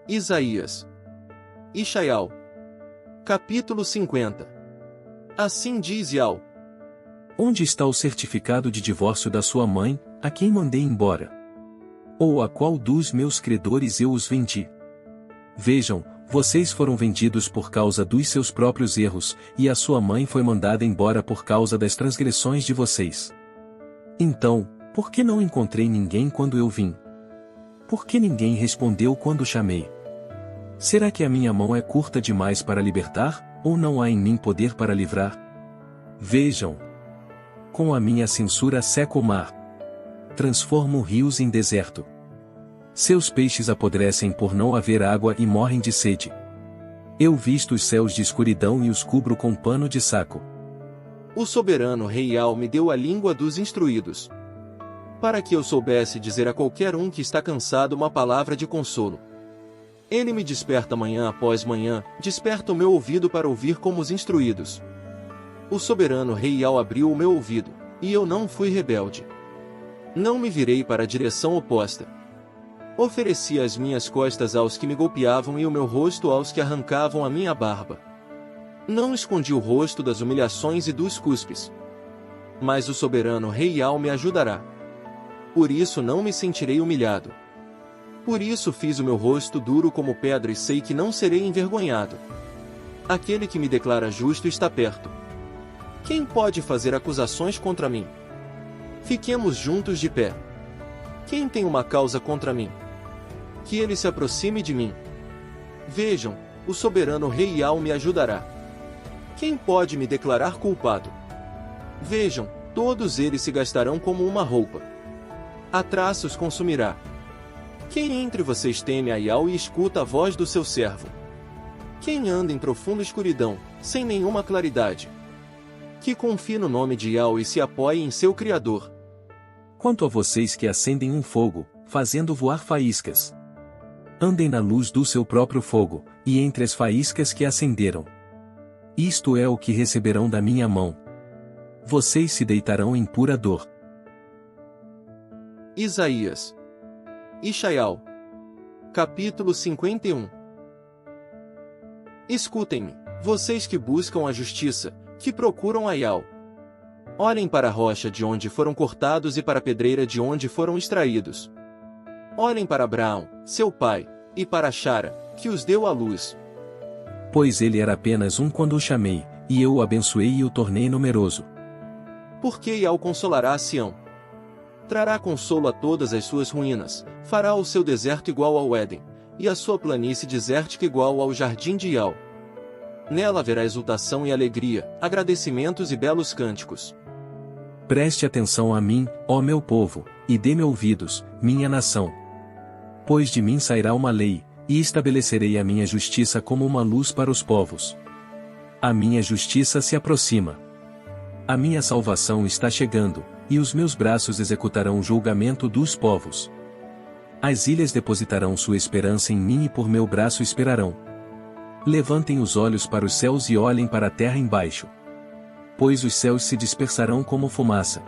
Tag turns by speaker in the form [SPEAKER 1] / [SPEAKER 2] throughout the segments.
[SPEAKER 1] Isaías. Ishaial. Capítulo 50. Assim diz Yahweh:
[SPEAKER 2] Onde está o certificado de divórcio da sua mãe, a quem mandei embora? Ou a qual dos meus credores eu os vendi? Vejam, vocês foram vendidos por causa dos seus próprios erros, e a sua mãe foi mandada embora por causa das transgressões de vocês. Então, por que não encontrei ninguém quando eu vim? Por que ninguém respondeu quando chamei? Será que a minha mão é curta demais para libertar, ou não há em mim poder para livrar? Vejam! Com a minha censura seco o mar. Transformo rios em deserto. Seus peixes apodrecem por não haver água e morrem de sede. Eu visto os céus de escuridão e os cubro com pano de saco.
[SPEAKER 1] O soberano Rei Yahweh me deu a língua dos instruídos, para que eu soubesse dizer a qualquer um que está cansado uma palavra de consolo. Ele me desperta manhã após manhã, desperta o meu ouvido para ouvir como os instruídos. O soberano Rei Yahweh abriu o meu ouvido, e eu não fui rebelde. Não me virei para a direção oposta. Ofereci as minhas costas aos que me golpeavam e o meu rosto aos que arrancavam a minha barba. Não escondi o rosto das humilhações e dos cuspes. Mas o soberano Rei Yahweh me ajudará. Por isso não me sentirei humilhado. Por isso fiz o meu rosto duro como pedra e sei que não serei envergonhado. Aquele que me declara justo está perto. Quem pode fazer acusações contra mim? Fiquemos juntos de pé. Quem tem uma causa contra mim? Que ele se aproxime de mim. Vejam, o soberano Rei Yahweh me ajudará. Quem pode me declarar culpado? Vejam, todos eles se gastarão como uma roupa. A traça os consumirá. Quem entre vocês teme a Yahweh e escuta a voz do seu servo? Quem anda em profunda escuridão, sem nenhuma claridade? Que confie no nome de Yahweh e se apoie em seu Criador.
[SPEAKER 2] Quanto a vocês que acendem um fogo, fazendo voar faíscas, andem na luz do seu próprio fogo, e entre as faíscas que acenderam. Isto é o que receberão da minha mão. Vocês se deitarão em pura dor.
[SPEAKER 1] Isaías. Ishaial. Capítulo 51. Escutem-me, vocês que buscam a justiça, que procuram a Yahweh. Olhem para a rocha de onde foram cortados e para a pedreira de onde foram extraídos. Olhem para Abraão, seu pai, e para Chara, que os deu à luz.
[SPEAKER 2] Pois ele era apenas um quando o chamei, e eu o abençoei e o tornei numeroso.
[SPEAKER 1] Porque Yahweh consolará a Sião. Trará consolo a todas as suas ruínas, fará o seu deserto igual ao Éden, e a sua planície desértica igual ao jardim de Yahweh. Nela haverá exultação e alegria, agradecimentos e belos cânticos.
[SPEAKER 2] Preste atenção a mim, ó meu povo, e dê-me ouvidos, minha nação. Pois de mim sairá uma lei, e estabelecerei a minha justiça como uma luz para os povos. A minha justiça se aproxima. A minha salvação está chegando, e os meus braços executarão o julgamento dos povos. As ilhas depositarão sua esperança em mim e por meu braço esperarão. Levantem os olhos para os céus e olhem para a terra embaixo. Pois os céus se dispersarão como fumaça.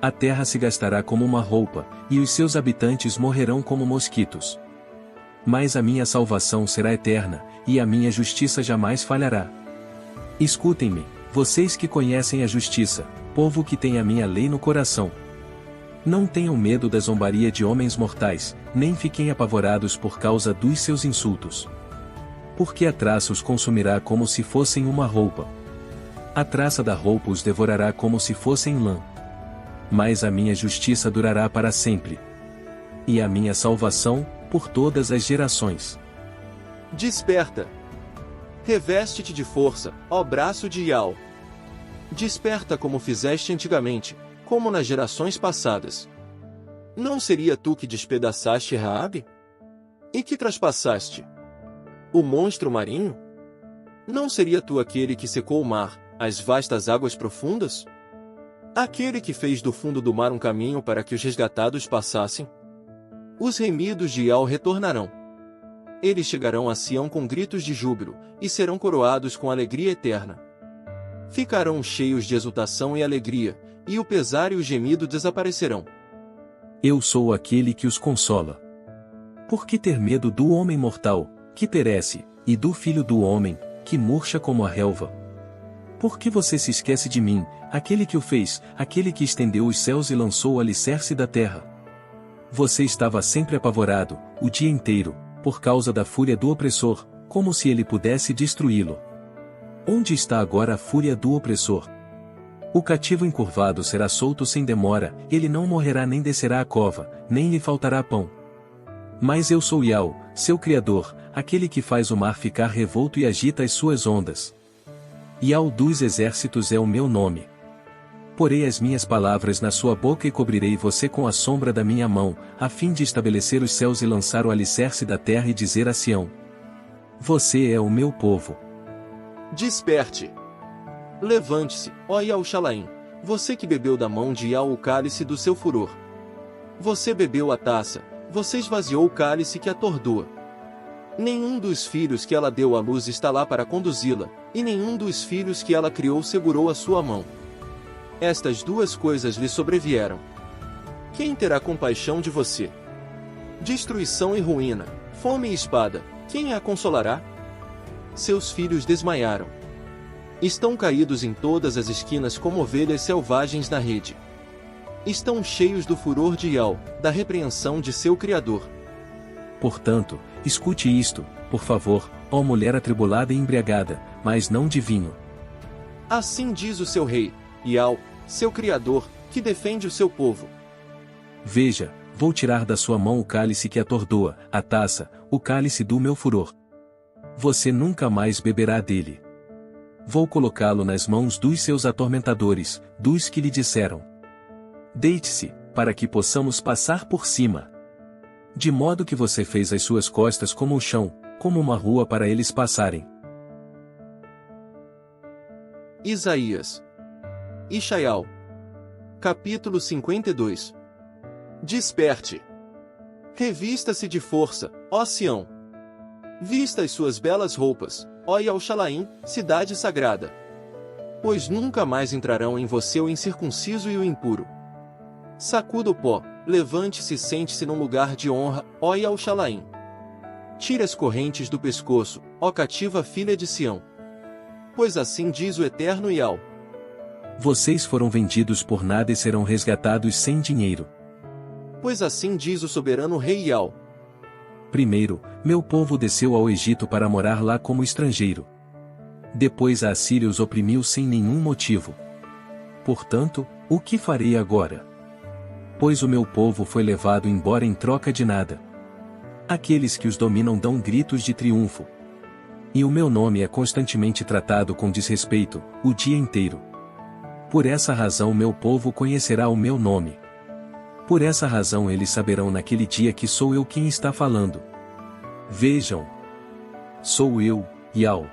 [SPEAKER 2] A terra se gastará como uma roupa, e os seus habitantes morrerão como mosquitos. Mas a minha salvação será eterna, e a minha justiça jamais falhará. Escutem-me, vocês que conhecem a justiça, povo que tem a minha lei no coração. Não tenham medo da zombaria de homens mortais, nem fiquem apavorados por causa dos seus insultos. Porque a traça os consumirá como se fossem uma roupa. A traça da roupa os devorará como se fossem lã. Mas a minha justiça durará para sempre. E a minha salvação, por todas as gerações.
[SPEAKER 1] Desperta! Reveste-te de força, ó braço de Yahweh. Desperta como fizeste antigamente, como nas gerações passadas. Não seria tu que despedaçaste Raabe? E que traspassaste o monstro marinho? Não seria tu aquele que secou o mar, as vastas águas profundas? Aquele que fez do fundo do mar um caminho para que os resgatados passassem? Os remidos de Yahweh retornarão. Eles chegarão a Sião com gritos de júbilo, e serão coroados com alegria eterna. Ficarão cheios de exultação e alegria, e o pesar e o gemido desaparecerão.
[SPEAKER 2] Eu sou aquele que os consola. Por que ter medo do homem mortal, que perece, e do filho do homem, que murcha como a relva? Por que você se esquece de mim, aquele que o fez, aquele que estendeu os céus e lançou o alicerce da terra? Você estava sempre apavorado, o dia inteiro, por causa da fúria do opressor, como se ele pudesse destruí-lo. Onde está agora a fúria do opressor? O cativo encurvado será solto sem demora, ele não morrerá nem descerá a cova, nem lhe faltará pão. Mas eu sou Iau, seu Criador, aquele que faz o mar ficar revolto e agita as suas ondas. Iau dos exércitos é o meu nome. Porei as minhas palavras na sua boca e cobrirei você com a sombra da minha mão, a fim de estabelecer os céus e lançar o alicerce da terra e dizer a Sião: você é o meu povo.
[SPEAKER 1] Desperte! Levante-se, ó Iau-Xalaim, você que bebeu da mão de Iau o cálice do seu furor. Você bebeu a taça, você esvaziou o cálice que atordoa. Nenhum dos filhos que ela deu à luz está lá para conduzi-la, e nenhum dos filhos que ela criou segurou a sua mão. Estas duas coisas lhe sobrevieram. Quem terá compaixão de você? Destruição e ruína, fome e espada, quem a consolará? Seus filhos desmaiaram. Estão caídos em todas as esquinas como ovelhas selvagens na rede. Estão cheios do furor de Iau, da repreensão de seu Criador.
[SPEAKER 2] Portanto, escute isto, por favor, ó mulher atribulada e embriagada, mas não de vinho.
[SPEAKER 1] Assim diz o seu rei, Iau, seu Criador, que defende o seu povo.
[SPEAKER 2] Veja, vou tirar da sua mão o cálice que atordoa, a taça, o cálice do meu furor. Você nunca mais beberá dele. Vou colocá-lo nas mãos dos seus atormentadores, dos que lhe disseram: deite-se, para que possamos passar por cima. De modo que você fez as suas costas como o chão, como uma rua para eles passarem.
[SPEAKER 1] Isaías. Ishaial. Capítulo 52. Desperte. Revista-se de força, ó Sião. Vista as suas belas roupas, ó Iau-Xalaim, cidade sagrada. Pois nunca mais entrarão em você o incircunciso e o impuro. Sacuda o pó, levante-se e sente-se num lugar de honra, ó Iau-Xalaim. Tire as correntes do pescoço, ó cativa filha de Sião. Pois assim diz o eterno Iau:
[SPEAKER 2] vocês foram vendidos por nada e serão resgatados sem dinheiro.
[SPEAKER 1] Pois assim diz o soberano rei Iau:
[SPEAKER 2] primeiro, meu povo desceu ao Egito para morar lá como estrangeiro. Depois a Assíria os oprimiu sem nenhum motivo. Portanto, o que farei agora? Pois o meu povo foi levado embora em troca de nada. Aqueles que os dominam dão gritos de triunfo. E o meu nome é constantemente tratado com desrespeito, o dia inteiro. Por essa razão meu povo conhecerá o meu nome. Por essa razão eles saberão naquele dia que sou eu quem está falando. Vejam! Sou eu, Iau.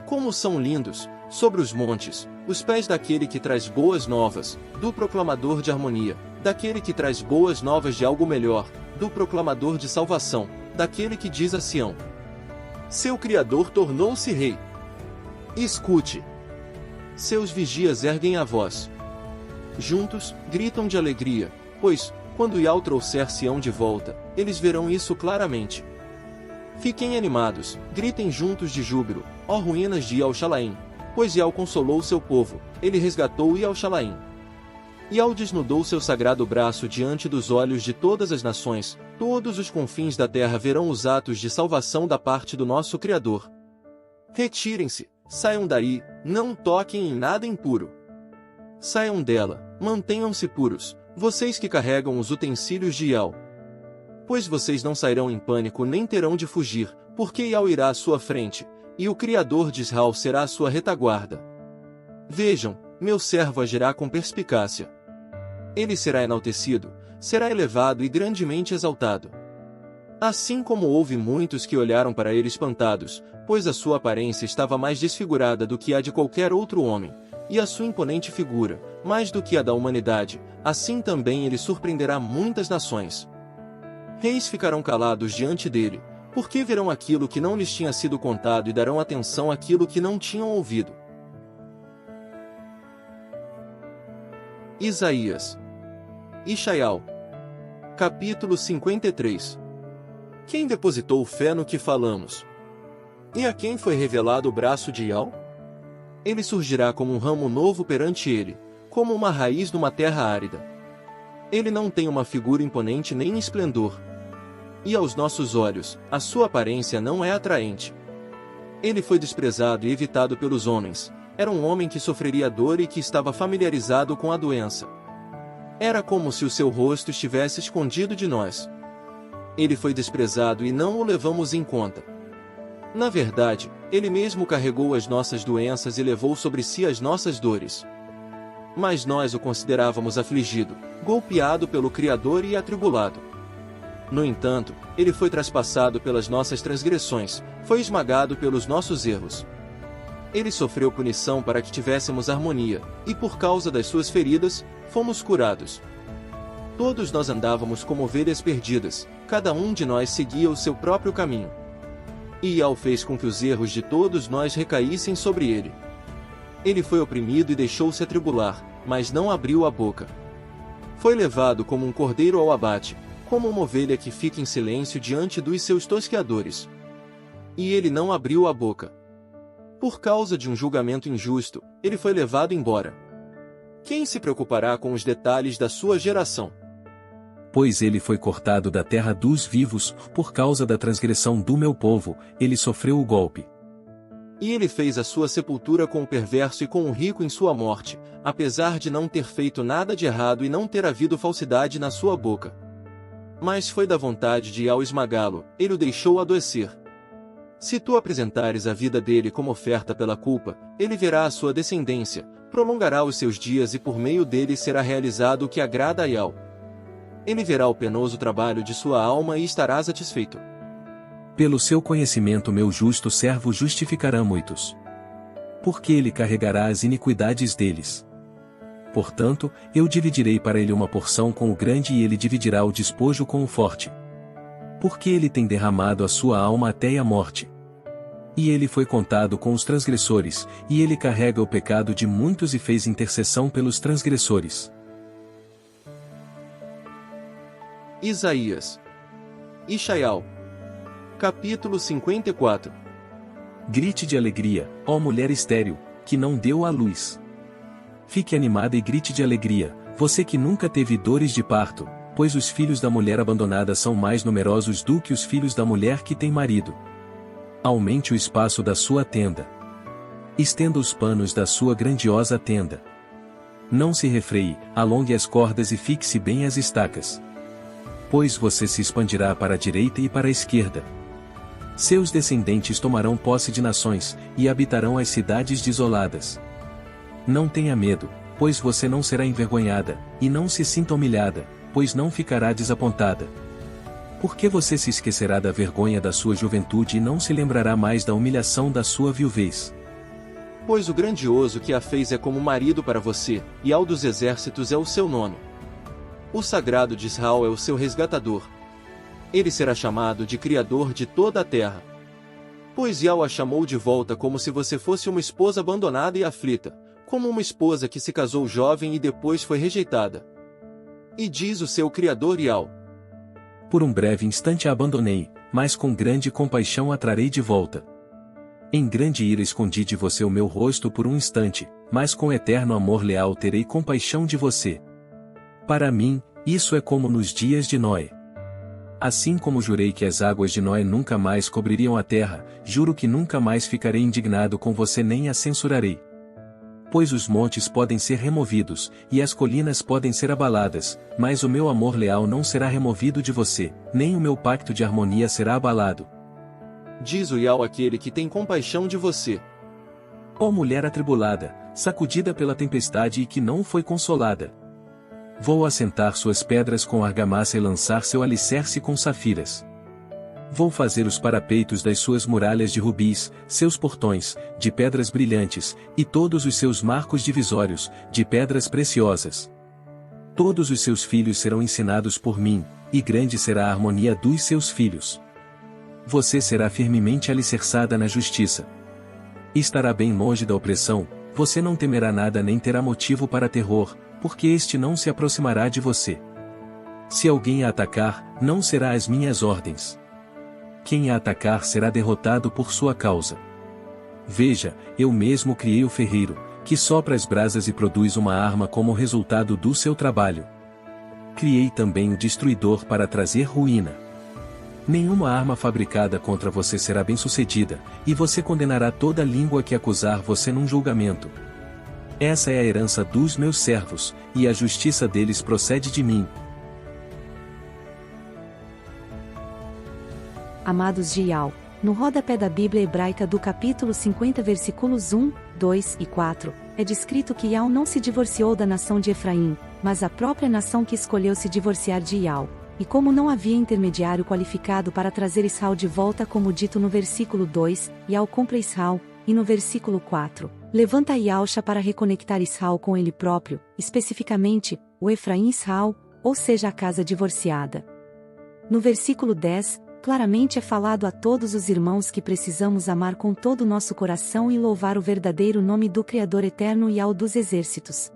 [SPEAKER 1] Como são lindos, sobre os montes, os pés daquele que traz boas novas, do proclamador de harmonia, daquele que traz boas novas de algo melhor, do proclamador de salvação, daquele que diz a Sião: seu Criador tornou-se rei. Escute! Seus vigias erguem a voz. Juntos, gritam de alegria, pois, quando Iau trouxer Sião de volta, eles verão isso claramente. Fiquem animados, gritem juntos de júbilo, ó ruínas de Iau-Xalaim, pois Iau consolou seu povo, ele resgatou Iau-Xalaim. Iau desnudou seu sagrado braço diante dos olhos de todas as nações, todos os confins da terra verão os atos de salvação da parte do nosso Criador. Retirem-se, saiam daí, não toquem em nada impuro. Saiam dela, mantenham-se puros, vocês que carregam os utensílios de Iau. Pois vocês não sairão em pânico nem terão de fugir, porque Iau irá à sua frente, e o Criador de Israel será a sua retaguarda. Vejam, meu servo agirá com perspicácia. Ele será enaltecido, será elevado e grandemente exaltado. Assim como houve muitos que olharam para ele espantados, pois a sua aparência estava mais desfigurada do que a de qualquer outro homem, e a sua imponente figura, mais do que a da humanidade, assim também ele surpreenderá muitas nações. Reis ficarão calados diante dele, porque verão aquilo que não lhes tinha sido contado e darão atenção àquilo que não tinham ouvido. Isaías. Ishaial. Capítulo 53. Quem depositou fé no que falamos? E a quem foi revelado o braço de Iau? Ele surgirá como um ramo novo perante ele, como uma raiz numa terra árida. Ele não tem uma figura imponente nem esplendor. E aos nossos olhos, a sua aparência não é atraente. Ele foi desprezado e evitado pelos homens. Era um homem que sofreria dor e que estava familiarizado com a doença. Era como se o seu rosto estivesse escondido de nós. Ele foi desprezado e não o levamos em conta. Na verdade, ele mesmo carregou as nossas doenças e levou sobre si as nossas dores. Mas nós o considerávamos afligido, golpeado pelo Criador e atribulado. No entanto, ele foi traspassado pelas nossas transgressões, foi esmagado pelos nossos erros. Ele sofreu punição para que tivéssemos harmonia, e por causa das suas feridas, fomos curados. Todos nós andávamos como ovelhas perdidas, cada um de nós seguia o seu próprio caminho. E Iau fez com que os erros de todos nós recaíssem sobre ele. Ele foi oprimido e deixou-se atribular, mas não abriu a boca. Foi levado como um cordeiro ao abate, como uma ovelha que fica em silêncio diante dos seus tosqueadores. E ele não abriu a boca. Por causa de um julgamento injusto, ele foi levado embora. Quem se preocupará com os detalhes da sua geração?
[SPEAKER 2] Pois ele foi cortado da terra dos vivos, por causa da transgressão do meu povo, ele sofreu o golpe.
[SPEAKER 1] E ele fez a sua sepultura com o perverso e com o rico em sua morte, apesar de não ter feito nada de errado e não ter havido falsidade na sua boca. Mas foi da vontade de Iau esmagá-lo, ele o deixou adoecer. Se tu apresentares a vida dele como oferta pela culpa, ele verá a sua descendência, prolongará os seus dias e por meio dele será realizado o que agrada a Iau. Ele verá o penoso trabalho de sua alma e estará satisfeito.
[SPEAKER 2] Pelo seu conhecimento meu justo servo justificará muitos. Porque ele carregará as iniquidades deles. Portanto, eu dividirei para ele uma porção com o grande e ele dividirá o despojo com o forte. Porque ele tem derramado a sua alma até a morte. E ele foi contado com os transgressores, e ele carrega o pecado de muitos e fez intercessão pelos transgressores.
[SPEAKER 1] Isaías. Ishaial. Capítulo 54.
[SPEAKER 2] Grite de alegria, ó mulher estéril, que não deu à luz. Fique animada e grite de alegria, você que nunca teve dores de parto, pois os filhos da mulher abandonada são mais numerosos do que os filhos da mulher que tem marido. Aumente o espaço da sua tenda. Estenda os panos da sua grandiosa tenda. Não se refreie, alongue as cordas e fixe bem as estacas. Pois você se expandirá para a direita e para a esquerda. Seus descendentes tomarão posse de nações, e habitarão as cidades desoladas. Não tenha medo, pois você não será envergonhada, e não se sinta humilhada, pois não ficará desapontada. Porque você se esquecerá da vergonha da sua juventude e não se lembrará mais da humilhação da sua viuvez.
[SPEAKER 1] Pois o grandioso que a fez é como marido para você, e ao dos exércitos é o seu nome. O sagrado de Israel é o seu resgatador. Ele será chamado de Criador de toda a terra. Pois Iau a chamou de volta como se você fosse uma esposa abandonada e aflita, como uma esposa que se casou jovem e depois foi rejeitada. E diz o seu Criador Iau:
[SPEAKER 2] Por um breve instante a abandonei, mas com grande compaixão a trarei de volta. Em grande ira escondi de você o meu rosto por um instante, mas com eterno amor leal terei compaixão de você. Para mim, isso é como nos dias de Noé. Assim como jurei que as águas de Noé nunca mais cobririam a terra, juro que nunca mais ficarei indignado com você nem a censurarei. Pois os montes podem ser removidos, e as colinas podem ser abaladas, mas o meu amor leal não será removido de você, nem o meu pacto de harmonia será abalado.
[SPEAKER 1] Diz o Iau àquele que tem compaixão de você:
[SPEAKER 2] Ó mulher atribulada, sacudida pela tempestade e que não foi consolada. Vou assentar suas pedras com argamassa e lançar seu alicerce com safiras. Vou fazer os parapeitos das suas muralhas de rubis, seus portões, de pedras brilhantes, e todos os seus marcos divisórios, de pedras preciosas. Todos os seus filhos serão ensinados por mim, e grande será a harmonia dos seus filhos. Você será firmemente alicerçada na justiça. Estará bem longe da opressão, você não temerá nada nem terá motivo para terror, porque este não se aproximará de você. Se alguém a atacar, não será às minhas ordens. quem a atacar será derrotado por sua causa. Veja, eu mesmo criei o ferreiro, que sopra as brasas e produz uma arma como resultado do seu trabalho. Criei também o destruidor para trazer ruína. Nenhuma arma fabricada contra você será bem-sucedida, e você condenará toda língua que acusar você num julgamento. Essa é a herança dos meus servos, e a justiça deles procede de mim.
[SPEAKER 3] Amados de Ial, no rodapé da Bíblia Hebraica do capítulo 50 versículos 1, 2 e 4, é descrito que Ial não se divorciou da nação de Efraim, mas a própria nação que escolheu se divorciar de Ial. E como não havia intermediário qualificado para trazer Israel de volta, como dito no versículo 2, Ial compra Israel, e no versículo 4, levanta Ialcha para reconectar Israel com ele próprio, especificamente, o Efraim Israel, ou seja a casa divorciada. No versículo 10, claramente é falado a todos os irmãos que precisamos amar com todo o nosso coração e louvar o verdadeiro nome do Criador eterno Ial dos exércitos.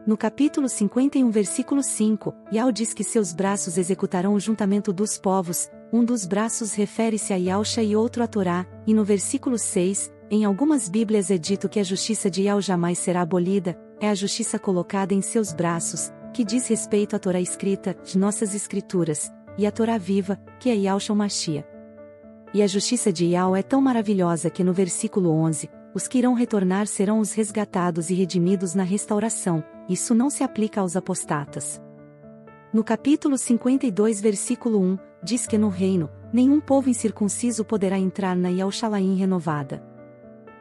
[SPEAKER 3] No capítulo 51 versículo 5, Ial diz que seus braços executarão o juntamento dos povos, um dos braços refere-se a Ialcha e outro a Torá, e no versículo 6, em algumas Bíblias é dito que a justiça de Ial jamais será abolida, é a justiça colocada em seus braços, que diz respeito à Torá escrita, de nossas escrituras, e a Torá viva, que é Ialcha o Machia. E a justiça de Ial é tão maravilhosa que no versículo 11, os que irão retornar serão os resgatados e redimidos na restauração, isso não se aplica aos apostatas. No capítulo 52 versículo 1, diz que no reino, nenhum povo incircunciso poderá entrar na Ialchalaim renovada.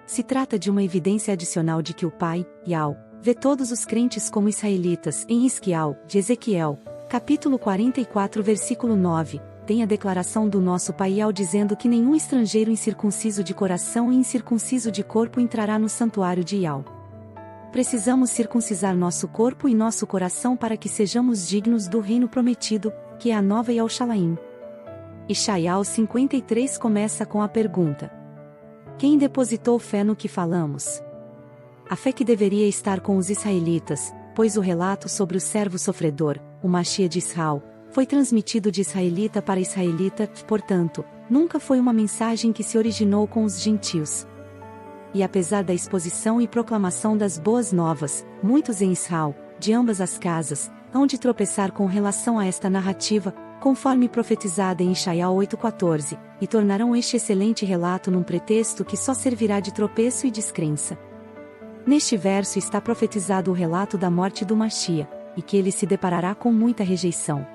[SPEAKER 3] Se trata de uma evidência adicional de que o Pai, Ial, vê todos os crentes como israelitas. Em Isquial, de Ezequiel, capítulo 44 versículo 9, tem a declaração do nosso Pai Ial dizendo que nenhum estrangeiro incircunciso de coração e incircunciso de corpo entrará no santuário de Ial. Precisamos circuncisar nosso corpo e nosso coração para que sejamos dignos do reino prometido, que é a nova Ialchalaim. Ishaial 53 começa com a pergunta: quem depositou fé no que falamos? A fé que deveria estar com os israelitas, pois o relato sobre o servo sofredor, o Machia de Israel, foi transmitido de israelita para israelita, portanto, nunca foi uma mensagem que se originou com os gentios. E apesar da exposição e proclamação das boas novas, muitos em Israel, de ambas as casas, hão de tropeçar com relação a esta narrativa, conforme profetizada em Ishaial 8,14, e tornarão este excelente relato num pretexto que só servirá de tropeço e descrença. Neste verso está profetizado o relato da morte do Machia, e que ele se deparará com muita rejeição.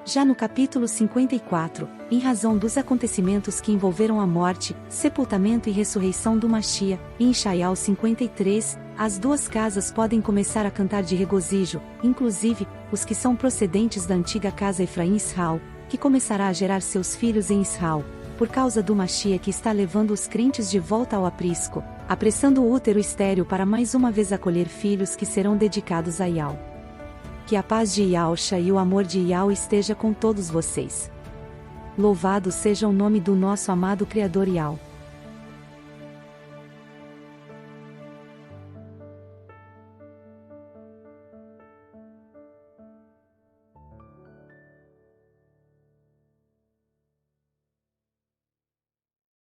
[SPEAKER 3] Já no capítulo 54, em razão dos acontecimentos que envolveram a morte, sepultamento e ressurreição do Machia, em Ishaial 53, as duas casas podem começar a cantar de regozijo, inclusive, os que são procedentes da antiga casa Efraim Israel, que começará a gerar seus filhos em Israel, por causa do Machia que está levando os crentes de volta ao aprisco, apressando o útero estéril para mais uma vez acolher filhos que serão dedicados a Ial. Que a paz de Ialcha e o amor de Ial esteja com todos vocês. Louvado seja o nome do nosso amado Criador Ial.